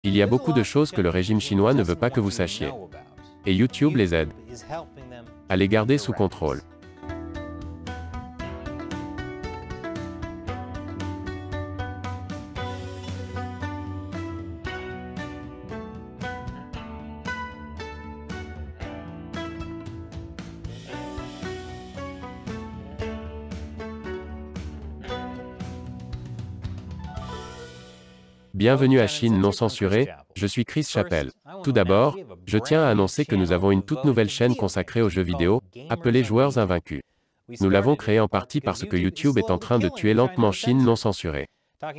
Il y a beaucoup de choses que le régime chinois ne veut pas que vous sachiez. Et YouTube les aide à les garder sous contrôle. Bienvenue à Chine non censurée, je suis Chris Chappell. Tout d'abord, je tiens à annoncer que nous avons une toute nouvelle chaîne consacrée aux jeux vidéo, appelée Joueurs Invaincus. Nous l'avons créée en partie parce que YouTube est en train de tuer lentement Chine non censurée.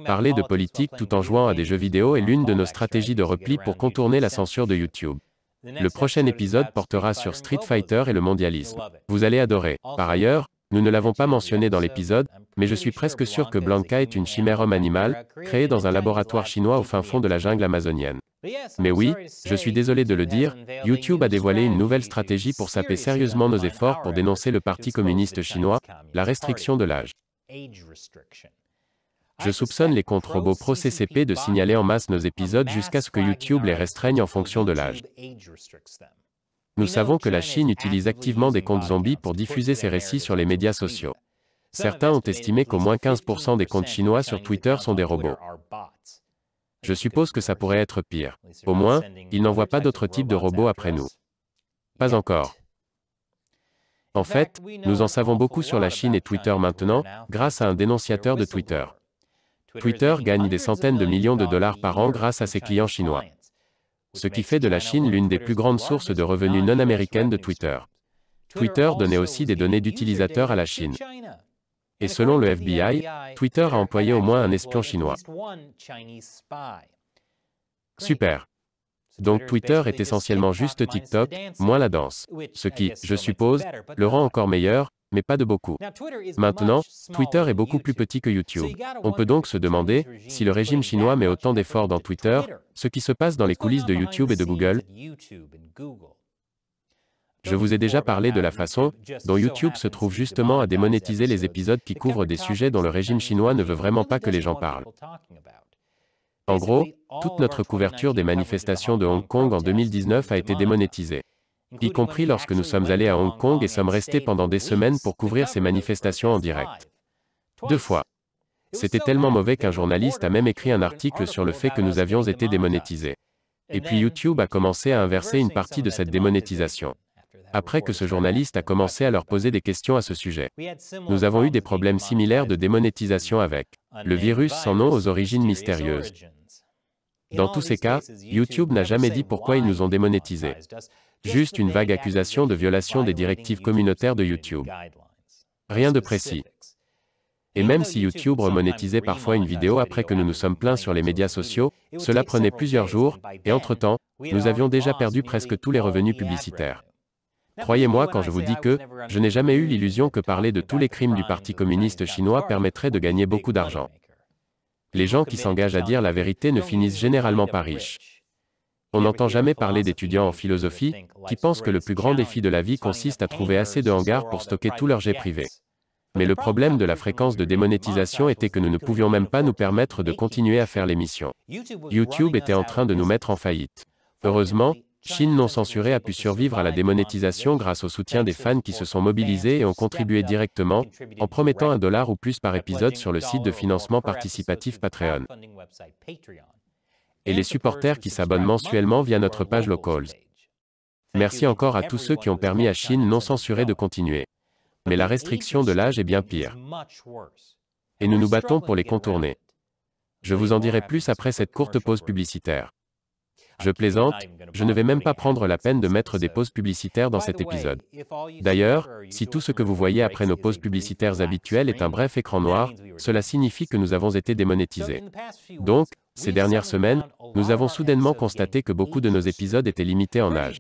Parler de politique tout en jouant à des jeux vidéo est l'une de nos stratégies de repli pour contourner la censure de YouTube. Le prochain épisode portera sur Street Fighter et le mondialisme. Vous allez adorer. Par ailleurs, nous ne l'avons pas mentionné dans l'épisode, mais je suis presque sûr que Blanca est une chimère homme-animal, créée dans un laboratoire chinois au fin fond de la jungle amazonienne. Mais oui, je suis désolé de le dire, YouTube a dévoilé une nouvelle stratégie pour saper sérieusement nos efforts pour dénoncer le Parti communiste chinois, la restriction de l'âge. Je soupçonne les comptes robots pro-CCP de signaler en masse nos épisodes jusqu'à ce que YouTube les restreigne en fonction de l'âge. Nous savons que la Chine utilise activement des comptes zombies pour diffuser ses récits sur les médias sociaux. Certains ont estimé qu'au moins 15% des comptes chinois sur Twitter sont des robots. Je suppose que ça pourrait être pire. Au moins, ils n'envoient pas d'autres types de robots après nous. Pas encore. En fait, nous en savons beaucoup sur la Chine et Twitter maintenant, grâce à un dénonciateur de Twitter. Twitter gagne des centaines de millions de dollars par an grâce à ses clients chinois. Ce qui fait de la Chine l'une des plus grandes sources de revenus non américaines de Twitter. Twitter donnait aussi des données d'utilisateurs à la Chine. Et selon le FBI, Twitter a employé au moins un espion chinois. Super. Donc Twitter est essentiellement juste TikTok, moins la danse. Ce qui, je suppose, le rend encore meilleur, mais pas de beaucoup. Maintenant, Twitter est beaucoup plus petit que YouTube. On peut donc se demander, si le régime chinois met autant d'efforts dans Twitter, ce qui se passe dans les coulisses de YouTube et de Google. Je vous ai déjà parlé de la façon dont YouTube se trouve justement à démonétiser les épisodes qui couvrent des sujets dont le régime chinois ne veut vraiment pas que les gens parlent. En gros, toute notre couverture des manifestations de Hong Kong en 2019 a été démonétisée. Y compris lorsque nous sommes allés à Hong Kong et sommes restés pendant des semaines pour couvrir ces manifestations en direct. 2 fois. C'était tellement mauvais qu'un journaliste a même écrit un article sur le fait que nous avions été démonétisés. Et puis YouTube a commencé à inverser une partie de cette démonétisation. Après que ce journaliste a commencé à leur poser des questions à ce sujet. Nous avons eu des problèmes similaires de démonétisation avec le virus sans nom aux origines mystérieuses. Dans tous ces cas, YouTube n'a jamais dit pourquoi ils nous ont démonétisés. Juste une vague accusation de violation des directives communautaires de YouTube. Rien de précis. Et même si YouTube remonétisait parfois une vidéo après que nous nous sommes plaints sur les médias sociaux, cela prenait plusieurs jours, et entre-temps, nous avions déjà perdu presque tous les revenus publicitaires. Croyez-moi quand je vous dis que, je n'ai jamais eu l'illusion que parler de tous les crimes du Parti communiste chinois permettrait de gagner beaucoup d'argent. Les gens qui s'engagent à dire la vérité ne finissent généralement pas riches. On n'entend jamais parler d'étudiants en philosophie, qui pensent que le plus grand défi de la vie consiste à trouver assez de hangars pour stocker tous leurs jets privés. Mais le problème de la fréquence de démonétisation était que nous ne pouvions même pas nous permettre de continuer à faire l'émission. YouTube était en train de nous mettre en faillite. Heureusement, Chine non censurée a pu survivre à la démonétisation grâce au soutien des fans qui se sont mobilisés et ont contribué directement, en promettant $1 ou plus par épisode sur le site de financement participatif Patreon. Et les supporters qui s'abonnent mensuellement via notre page Locals. Merci encore à tous ceux qui ont permis à Chine non censurée de continuer. Mais la restriction de l'âge est bien pire. Et nous nous battons pour les contourner. Je vous en dirai plus après cette courte pause publicitaire. Je plaisante, je ne vais même pas prendre la peine de mettre des pauses publicitaires dans cet épisode. D'ailleurs, si tout ce que vous voyez après nos pauses publicitaires habituelles est un bref écran noir, cela signifie que nous avons été démonétisés. Donc, ces dernières semaines, nous avons soudainement constaté que beaucoup de nos épisodes étaient limités en âge.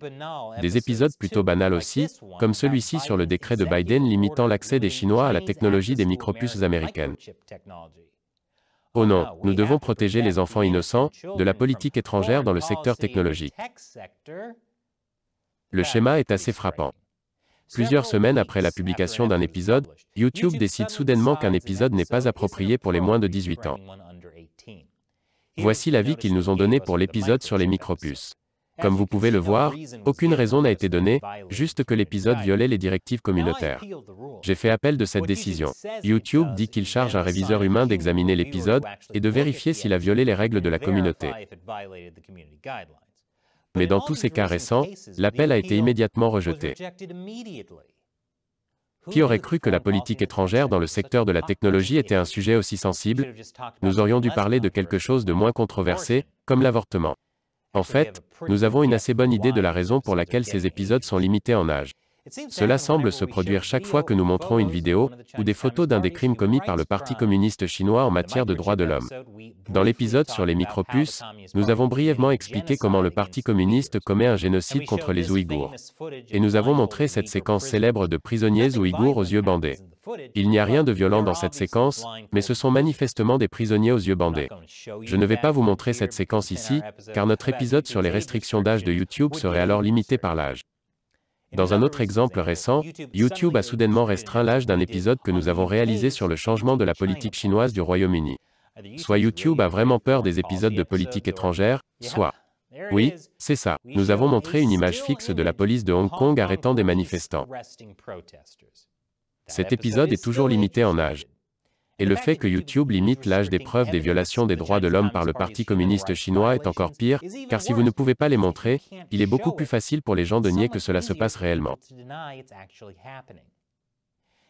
Des épisodes plutôt banals aussi, comme celui-ci sur le décret de Biden limitant l'accès des Chinois à la technologie des micropuces américaines. Oh non, nous devons protéger les enfants innocents de la politique étrangère dans le secteur technologique. Le schéma est assez frappant. Plusieurs semaines après la publication d'un épisode, YouTube décide soudainement qu'un épisode n'est pas approprié pour les moins de 18 ans. Voici l'avis qu'ils nous ont donné pour l'épisode sur les micropuces. Comme vous pouvez le voir, aucune raison n'a été donnée, juste que l'épisode violait les directives communautaires. J'ai fait appel de cette décision. YouTube dit qu'il charge un réviseur humain d'examiner l'épisode et de vérifier s'il a violé les règles de la communauté. Mais dans tous ces cas récents, l'appel a été immédiatement rejeté. Qui aurait cru que la politique étrangère dans le secteur de la technologie était un sujet aussi sensible? Nous aurions dû parler de quelque chose de moins controversé, comme l'avortement. En fait, nous avons une assez bonne idée de la raison pour laquelle ces épisodes sont limités en âge. Cela semble se produire chaque fois que nous montrons une vidéo ou des photos d'un des crimes commis par le Parti communiste chinois en matière de droits de l'homme. Dans l'épisode sur les micropuces, nous avons brièvement expliqué comment le Parti communiste commet un génocide contre les Ouïghours. Et nous avons montré cette séquence célèbre de prisonniers ouïghours aux yeux bandés. Il n'y a rien de violent dans cette séquence, mais ce sont manifestement des prisonniers aux yeux bandés. Je ne vais pas vous montrer cette séquence ici, car notre épisode sur les restrictions d'âge de YouTube serait alors limité par l'âge. Dans un autre exemple récent, YouTube a soudainement restreint l'âge d'un épisode que nous avons réalisé sur le changement de la politique chinoise du Royaume-Uni. Soit YouTube a vraiment peur des épisodes de politique étrangère, soit... Oui, c'est ça. Nous avons montré une image fixe de la police de Hong Kong arrêtant des manifestants. Cet épisode est toujours limité en âge. Et le fait que YouTube limite l'âge des preuves des violations des droits de l'homme par le Parti communiste chinois est encore pire, car si vous ne pouvez pas les montrer, il est beaucoup plus facile pour les gens de nier que cela se passe réellement.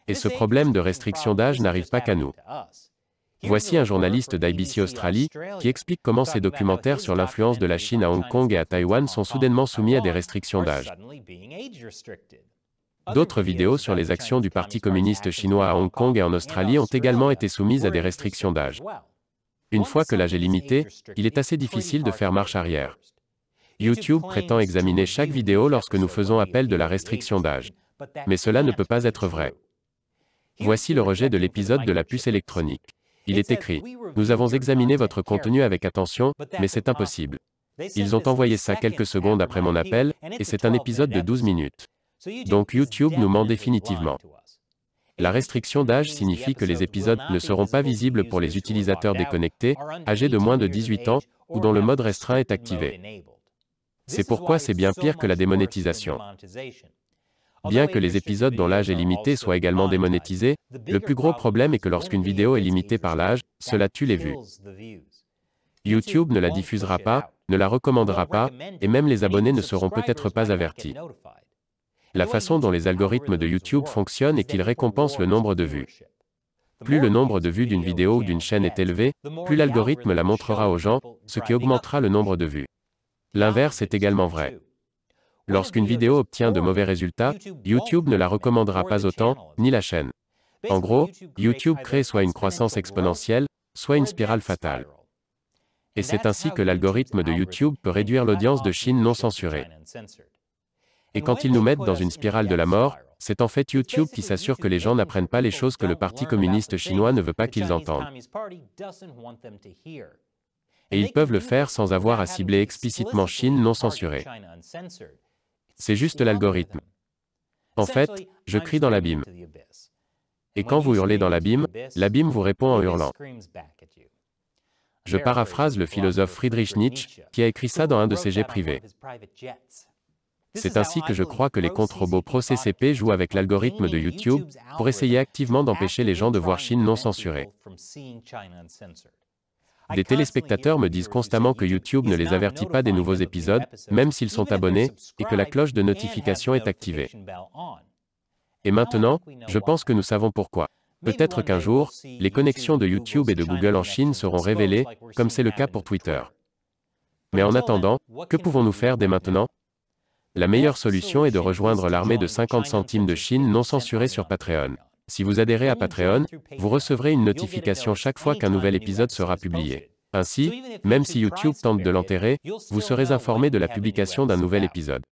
Et ce problème de restriction d'âge n'arrive pas qu'à nous. Voici un journaliste d'IBC Australie qui explique comment ces documentaires sur l'influence de la Chine à Hong Kong et à Taïwan sont soudainement soumis à des restrictions d'âge. D'autres vidéos sur les actions du Parti communiste chinois à Hong Kong et en Australie ont également été soumises à des restrictions d'âge. Une fois que l'âge est limité, il est assez difficile de faire marche arrière. YouTube prétend examiner chaque vidéo lorsque nous faisons appel de la restriction d'âge. Mais cela ne peut pas être vrai. Voici le rejet de l'épisode de la puce électronique. Il est écrit: « Nous avons examiné votre contenu avec attention, mais c'est impossible. Ils ont envoyé ça quelques secondes après mon appel, et c'est un épisode de 12 minutes. Donc YouTube nous ment définitivement. La restriction d'âge signifie que les épisodes ne seront pas visibles pour les utilisateurs déconnectés, âgés de moins de 18 ans, ou dont le mode restreint est activé. C'est pourquoi c'est bien pire que la démonétisation. Bien que les épisodes dont l'âge est limité soient également démonétisés, le plus gros problème est que lorsqu'une vidéo est limitée par l'âge, cela tue les vues. YouTube ne la diffusera pas, ne la recommandera pas, et même les abonnés ne seront peut-être pas avertis. La façon dont les algorithmes de YouTube fonctionnent est qu'ils récompensent le nombre de vues. Plus le nombre de vues d'une vidéo ou d'une chaîne est élevé, plus l'algorithme la montrera aux gens, ce qui augmentera le nombre de vues. L'inverse est également vrai. Lorsqu'une vidéo obtient de mauvais résultats, YouTube ne la recommandera pas autant, ni la chaîne. En gros, YouTube crée soit une croissance exponentielle, soit une spirale fatale. Et c'est ainsi que l'algorithme de YouTube peut réduire l'audience de Chine non censurée. Et quand ils nous mettent dans une spirale de la mort, c'est en fait YouTube qui s'assure que les gens n'apprennent pas les choses que le Parti communiste chinois ne veut pas qu'ils entendent. Et ils peuvent le faire sans avoir à cibler explicitement Chine non censurée. C'est juste l'algorithme. En fait, je crie dans l'abîme. Et quand vous hurlez dans l'abîme vous répond en hurlant. Je paraphrase le philosophe Friedrich Nietzsche, qui a écrit ça dans un de ses jets privés. C'est ainsi que je crois que les contre-robots pro-CCP jouent avec l'algorithme de YouTube pour essayer activement d'empêcher les gens de voir Chine non censurée. Des téléspectateurs me disent constamment que YouTube ne les avertit pas des nouveaux épisodes, même s'ils sont abonnés, et que la cloche de notification est activée. Et maintenant, je pense que nous savons pourquoi. Peut-être qu'un jour, les connexions de YouTube et de Google en Chine seront révélées, comme c'est le cas pour Twitter. Mais en attendant, que pouvons-nous faire dès maintenant? La meilleure solution est de rejoindre l'armée de 50 centimes de Chine non censurée sur Patreon. Si vous adhérez à Patreon, vous recevrez une notification chaque fois qu'un nouvel épisode sera publié. Ainsi, même si YouTube tente de l'enterrer, vous serez informé de la publication d'un nouvel épisode.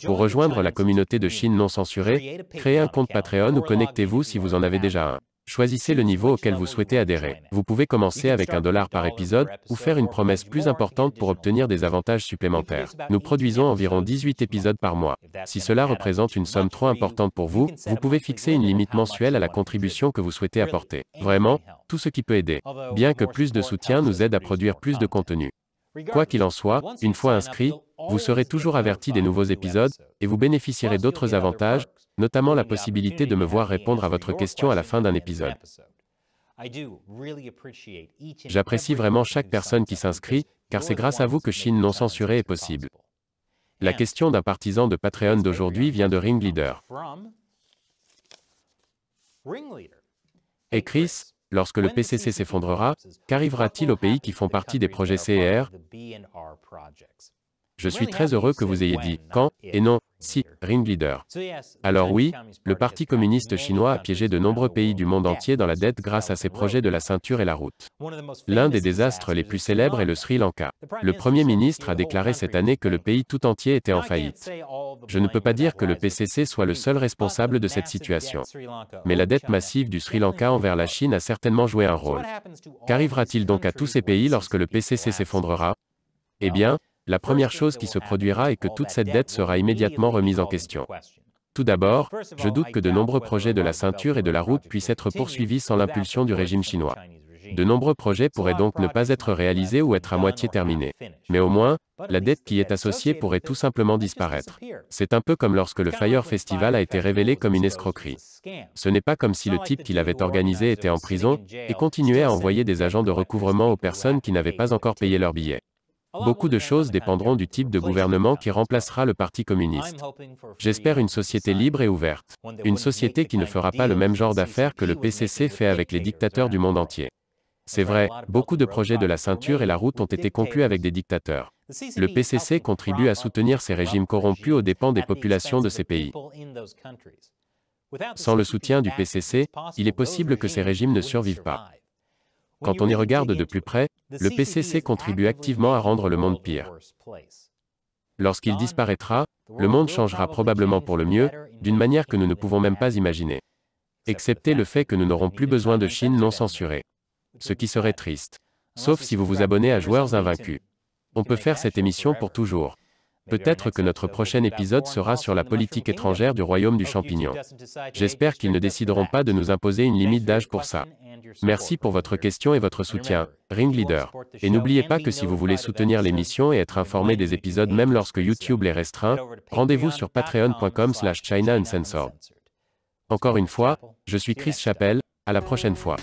Pour rejoindre la communauté de Chine non censurée, créez un compte Patreon ou connectez-vous si vous en avez déjà un. Choisissez le niveau auquel vous souhaitez adhérer. Vous pouvez commencer avec $1 par épisode, ou faire une promesse plus importante pour obtenir des avantages supplémentaires. Nous produisons environ 18 épisodes par mois. Si cela représente une somme trop importante pour vous, vous pouvez fixer une limite mensuelle à la contribution que vous souhaitez apporter. Vraiment, tout ce qui peut aider. Bien que plus de soutien nous aide à produire plus de contenu. Quoi qu'il en soit, une fois inscrit, vous serez toujours averti des nouveaux épisodes, et vous bénéficierez d'autres avantages, notamment la possibilité de me voir répondre à votre question à la fin d'un épisode. J'apprécie vraiment chaque personne qui s'inscrit, car c'est grâce à vous que Chine non censurée est possible. La question d'un partisan de Patreon d'aujourd'hui vient de Ringleader. Et Chris, lorsque le PCC s'effondrera, qu'arrivera-t-il aux pays qui font partie des projets CER? Je suis très heureux que vous ayez dit « quand » et non « si », Ringleader. Alors oui, le Parti communiste chinois a piégé de nombreux pays du monde entier dans la dette grâce à ses projets de la ceinture et la route. L'un des désastres les plus célèbres est le Sri Lanka. Le Premier ministre a déclaré cette année que le pays tout entier était en faillite. Je ne peux pas dire que le PCC soit le seul responsable de cette situation. Mais la dette massive du Sri Lanka envers la Chine a certainement joué un rôle. Qu'arrivera-t-il donc à tous ces pays lorsque le PCC s'effondrera? Eh bien, la première chose qui se produira est que toute cette dette sera immédiatement remise en question. Tout d'abord, je doute que de nombreux projets de la ceinture et de la route puissent être poursuivis sans l'impulsion du régime chinois. De nombreux projets pourraient donc ne pas être réalisés ou être à moitié terminés. Mais au moins, la dette qui est associée pourrait tout simplement disparaître. C'est un peu comme lorsque le Fire Festival a été révélé comme une escroquerie. Ce n'est pas comme si le type qui l'avait organisé était en prison et continuait à envoyer des agents de recouvrement aux personnes qui n'avaient pas encore payé leur billet. Beaucoup de choses dépendront du type de gouvernement qui remplacera le Parti communiste. J'espère une société libre et ouverte. Une société qui ne fera pas le même genre d'affaires que le PCC fait avec les dictateurs du monde entier. C'est vrai, beaucoup de projets de la ceinture et la route ont été conclus avec des dictateurs. Le PCC contribue à soutenir ces régimes corrompus aux dépens des populations de ces pays. Sans le soutien du PCC, il est possible que ces régimes ne survivent pas. Quand on y regarde de plus près, le PCC contribue activement à rendre le monde pire. Lorsqu'il disparaîtra, le monde changera probablement pour le mieux, d'une manière que nous ne pouvons même pas imaginer. Excepté le fait que nous n'aurons plus besoin de Chine non censurée. Ce qui serait triste. Sauf si vous vous abonnez à Joueurs Invaincus. On peut faire cette émission pour toujours. Peut-être que notre prochain épisode sera sur la politique étrangère du royaume du champignon. J'espère qu'ils ne décideront pas de nous imposer une limite d'âge pour ça. Merci pour votre question et votre soutien, Ringleader. Et n'oubliez pas que si vous voulez soutenir l'émission et être informé des épisodes même lorsque YouTube les restreint, rendez-vous sur patreon.com/China Uncensored. Encore une fois, je suis Chris Chappell, à la prochaine fois.